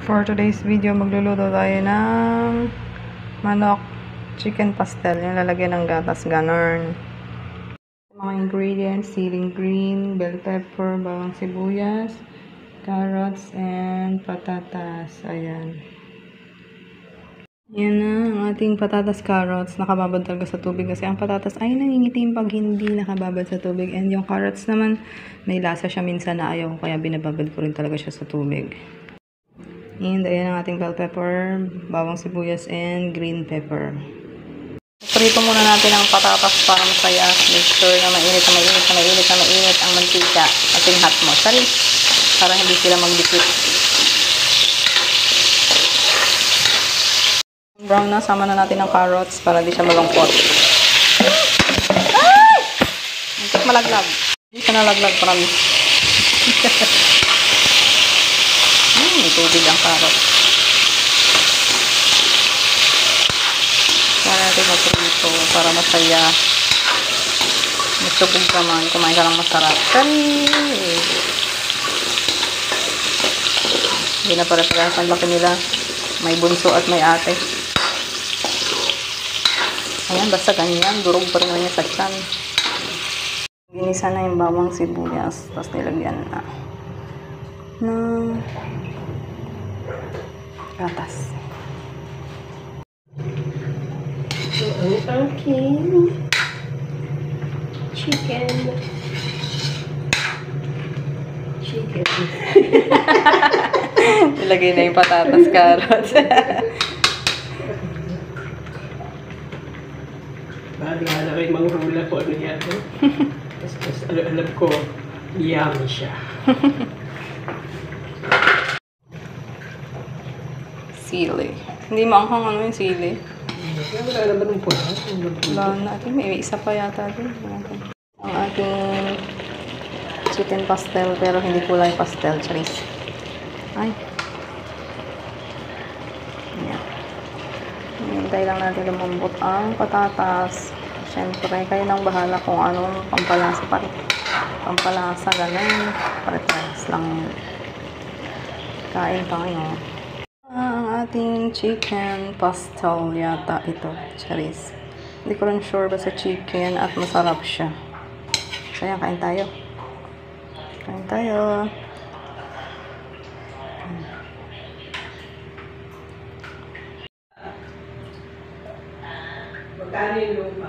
For today's video, magluluto tayo ng manok chicken pastel. Yung lalagyan ng gatas, ganon. Mga ingredients, siling green, bell pepper, bawang sibuyas, carrots, and patatas. Ayan. Yan na ang ating patatas, carrots. Nakababad talaga sa tubig kasi ang patatas ay nangingitim pag hindi nakababad sa tubig. And yung carrots naman, may lasa siya minsan na ayaw ko, kaya binababad ko rin talaga siya sa tubig. And ayan ang ating bell pepper, bawang sibuyas, and green pepper. Prito muna natin ang patatas para masaya. Make sure na mainit ang mantika. Ating hot mo. Sorry. Para hindi sila magdikit. Brown na. Sama na natin ang carrots para hindi siya malungkot. Ay! Muntik malaglag. Hindi siya nalaglag, promise. May tubig ang carrot. Kaya natin mag-prito para masaya. Masubog naman. Kumain ka lang masarap. Hindi na pare-parehas ang laki nila. May bunso at may ate. Ayan, basta ganyan. Durog pa rin niya sa tiyan. Ginisa na yung bawang sibuyas. Tapos nilagyan na ng gatas. So, ang aking chicken. Ilagay na yung patatas, carrots. Bali nga na rin mangrula ko ano yan. Tapos alam ko, yummy siya. Sili. Hindi maanghang ano yung sili. Wala naman ng pula. Wala natin. May isa pa yata din. Ang ating chicken pastel pero hindi kulay pastel. Charis. Ay. Ayan. Hintay lang natin lumambot ang patatas. Siyempre, kayo nang bahala kung anong pampalasa pa rin. Pampalasa, ganun. Pare-pares lang. Kain tayo. Ang ating chicken pastel yata ito. Charis. Hindi ko rin sure basta chicken at masarap siya. So, yan, kain tayo. Kain tayo. Magkano yung lupa?